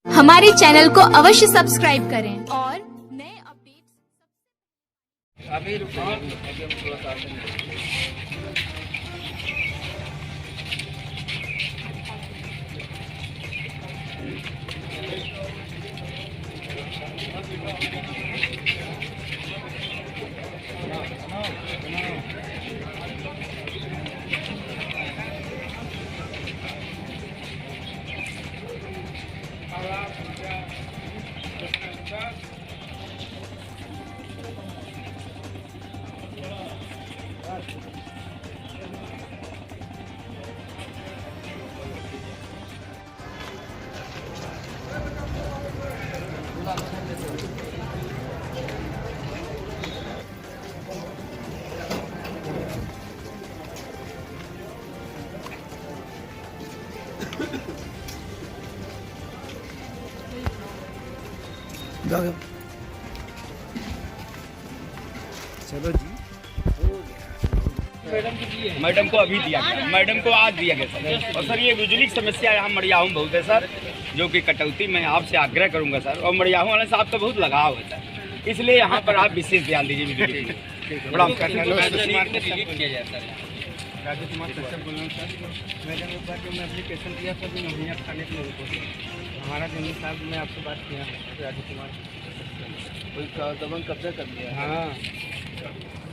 हमारे चैनल को अवश्य सब्सक्राइब करें और नए अपडेट्स चलो जी, मैडम को अभी दिया गया, मैडम को आज दिया गया सर। और सर ये बिजली की समस्या यहाँ मड़ियाहू में बहुत है सर, जो कि कटौती मैं आपसे आग्रह करूँगा सर। और मड़ियाहू वाले साहब का बहुत लगाव है सर, इसलिए यहाँ पर आप विशेष ध्यान दीजिए बिजली की। बड़ा राजू कुमार कश्यप बोल रहा हूँ सर। मैडम एक बार जो मैं एप्लीकेशन दिया था जो मुहैया खाने के लोगों को, हमारा जमीन साहब ने आपसे बात किया राजू कुमार कोई दबंग कब्जा कर लिया। हाँ,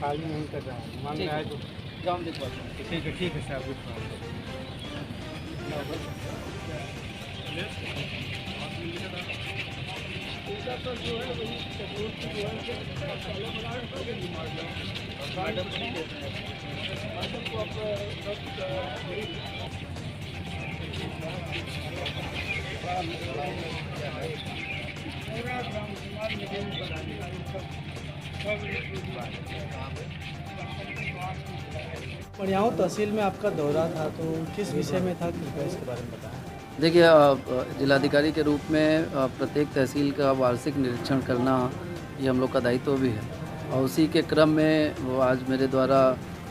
खाली नहीं कर रहा है, मांग रहा है तो जाम दिखवा। ठीक है साहब। मड़ियाहू तहसील में आपका दौरा था तो किस विषय में था, कृपया इसके बारे में बताएं। देखिए, जिलाधिकारी के रूप में प्रत्येक तहसील का वार्षिक निरीक्षण करना ये हम लोग का दायित्व भी है, और उसी के क्रम में वो आज मेरे द्वारा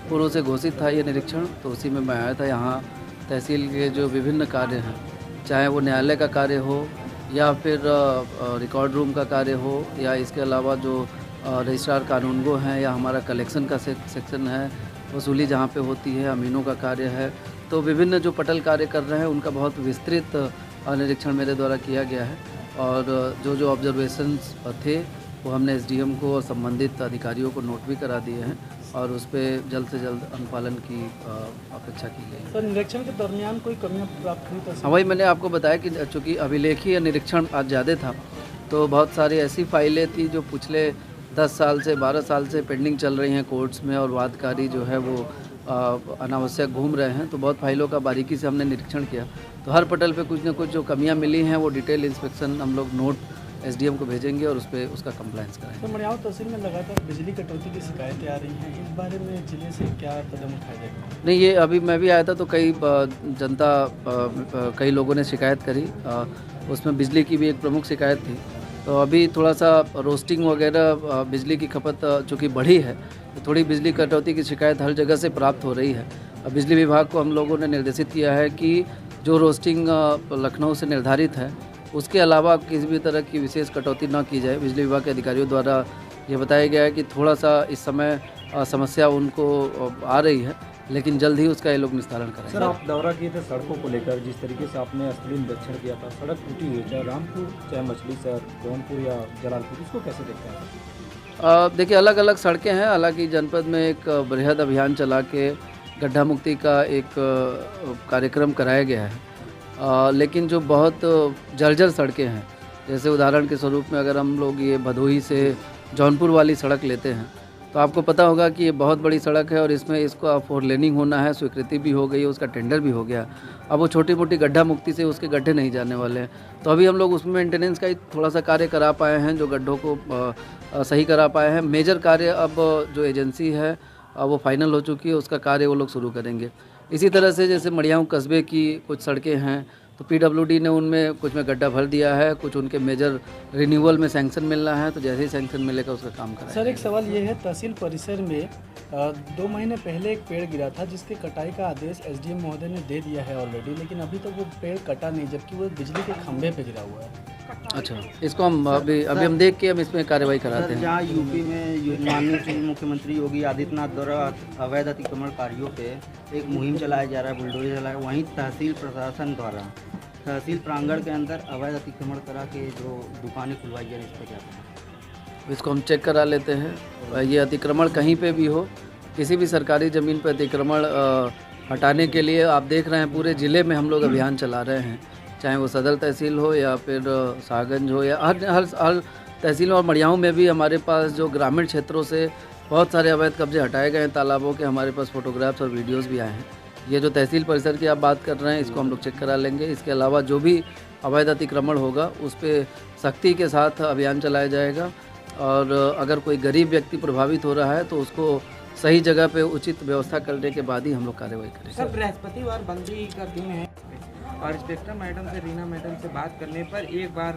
पूर्व से घोषित था ये निरीक्षण, तो उसी में मैं आया था। यहाँ तहसील के जो विभिन्न कार्य हैं, चाहे वो न्यायालय का कार्य हो या फिर रिकॉर्ड रूम का कार्य हो, या इसके अलावा जो रजिस्ट्रार कानूनगो हैं, या हमारा कलेक्शन का सेक्शन है, वसूली जहाँ पे होती है, अमीनों का कार्य है, तो विभिन्न जो पटल कार्य कर रहे हैं उनका बहुत विस्तृत निरीक्षण मेरे द्वारा किया गया है। और जो ऑब्जर्वेशंस थे वो हमने एसडीएम को और संबंधित अधिकारियों को नोट भी करा दिए हैं, और उस पर जल्द से जल्द अनुपालन की अपेक्षा की गई है। सर, निरीक्षण के दरमियान कोई कमियां प्राप्त हुई तो? हाँ, वही मैंने आपको बताया कि चूँकि अभिलेखीय निरीक्षण आज ज़्यादा था, तो बहुत सारी ऐसी फाइलें थी जो पिछले 10 साल से 12 साल से पेंडिंग चल रही हैं कोर्ट्स में, और वादकारी जो है वो अनावश्यक घूम रहे हैं। तो बहुत फाइलों का बारीकी से हमने निरीक्षण किया, तो हर पटल पे कुछ न कुछ जो कमियां मिली हैं वो डिटेल इंस्पेक्शन हम लोग नोट एसडीएम को भेजेंगे और उस पर उसका कंप्लायंस कराएंगे। तो मड़ियाहू तहसील में लगातार बिजली कटौती की शिकायतें आ रही हैं, इस बारे में जिले से क्या कदम उठाया जाएगा? नहीं, ये अभी मैं भी आया था तो कई जनता कई लोगों ने शिकायत करी, उसमें बिजली की भी एक प्रमुख शिकायत थी। तो अभी थोड़ा सा रोस्टिंग वगैरह बिजली की खपत चूँकि बढ़ी है, तो थोड़ी बिजली कटौती की शिकायत हर जगह से प्राप्त हो रही है। बिजली विभाग को हम लोगों ने निर्देशित किया है कि जो रोस्टिंग लखनऊ से निर्धारित है उसके अलावा किसी भी तरह की विशेष कटौती न की जाए। बिजली विभाग के अधिकारियों द्वारा ये बताया गया है कि थोड़ा सा इस समय समस्या उनको आ रही है, लेकिन जल्द ही उसका ये लोग निस्तारण करेंगे। सर, आप दौरा किए थे सड़कों को लेकर, जिस तरीके से आपने स्थलीय निरीक्षण किया था, सड़क टूटी हुई, चाहे रामपुर, चाहे मछली शहर, जौनपुर या जलालपुर, इसको कैसे देखते हैं? देखिए, अलग अलग सड़कें हैं। हालांकि जनपद में एक बृहद अभियान चला के गड्ढा मुक्ति का एक कार्यक्रम कराया गया है, लेकिन जो बहुत जर्जर सड़कें हैं, जैसे उदाहरण के स्वरूप में अगर हम लोग ये भदोही से जौनपुर वाली सड़क लेते हैं, तो आपको पता होगा कि ये बहुत बड़ी सड़क है और इसमें इसको 4 लेनिंग होना है, स्वीकृति भी हो गई है, उसका टेंडर भी हो गया। अब वो छोटी मोटी गड्ढा मुक्ति से उसके गड्ढे नहीं जाने वाले हैं, तो अभी हम लोग उसमें मेंटेनेंस का ही थोड़ा सा कार्य करा पाए हैं, जो गड्ढों को सही करा पाए हैं। मेजर कार्य अब जो एजेंसी है वो फाइनल हो चुकी है, उसका कार्य वो लोग शुरू करेंगे। इसी तरह से जैसे मड़ियाहू कस्बे की कुछ सड़कें हैं, तो पीडब्ल्यूडी ने उनमें कुछ में गड्ढा भर दिया है, कुछ उनके मेजर रिन्यूअल में सैंक्शन मिलना है, तो जैसे ही सैंक्शन मिलेगा उसका काम करेंगे। सर, एक सवाल ये है, तहसील परिसर में 2 महीने पहले एक पेड़ गिरा था जिसके कटाई का आदेश एसडीएम महोदय ने दे दिया है ऑलरेडी, लेकिन अभी तक वो पेड़ कटा नहीं, जबकि वो बिजली के खंभे पे गिरा हुआ है। अच्छा, इसको हम अभी हम देख के हम इसमें कार्रवाई कराते हैं। जहाँ यूपी में माननीय मुख्यमंत्री योगी आदित्यनाथ द्वारा अवैध अतिक्रमणकारियों पे एक मुहिम चलाया जा रहा है, बुलडोजर चलाया, वहीं तहसील प्रशासन द्वारा तहसील प्रांगण के अंदर अवैध अतिक्रमण करा के जो दुकानें खुलवाई जा रही है, इस पर क्या कहना है? इसको हम चेक करा लेते हैं। ये अतिक्रमण कहीं पे भी हो, किसी भी सरकारी ज़मीन पर अतिक्रमण हटाने के लिए आप देख रहे हैं पूरे ज़िले में हम लोग अभियान चला रहे हैं, चाहे वो सदर तहसील हो या फिर साहगंज हो या हर तहसीलों और मड़ियाओं में भी हमारे पास जो ग्रामीण क्षेत्रों से बहुत सारे अवैध कब्जे हटाए गए हैं तालाबों के, हमारे पास फोटोग्राफ्स और वीडियोस भी आए हैं। ये जो तहसील परिसर की आप बात कर रहे हैं, इसको हम लोग चेक करा लेंगे। इसके अलावा जो भी अवैध अतिक्रमण होगा उस पर सख्ती के साथ अभियान चलाया जाएगा, और अगर कोई गरीब व्यक्ति प्रभावित हो रहा है तो उसको सही जगह पे उचित व्यवस्था करने के बाद ही हम लोग कार्रवाई करेंगे। सर, बृहस्पतिवार बंदी का दिन है और इंस्पेक्टर मैडम से, रीना मैडम से बात करने पर एक बार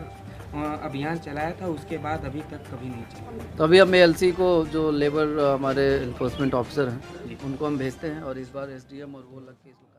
अभियान चलाया था, उसके बाद अभी तक कभी नहीं चला। तो अभी हम एलसी को, जो लेबर हमारे इन्फोर्समेंट ऑफिसर हैं, उनको हम भेजते हैं और इस बार एसडीएम और वो लग के इसको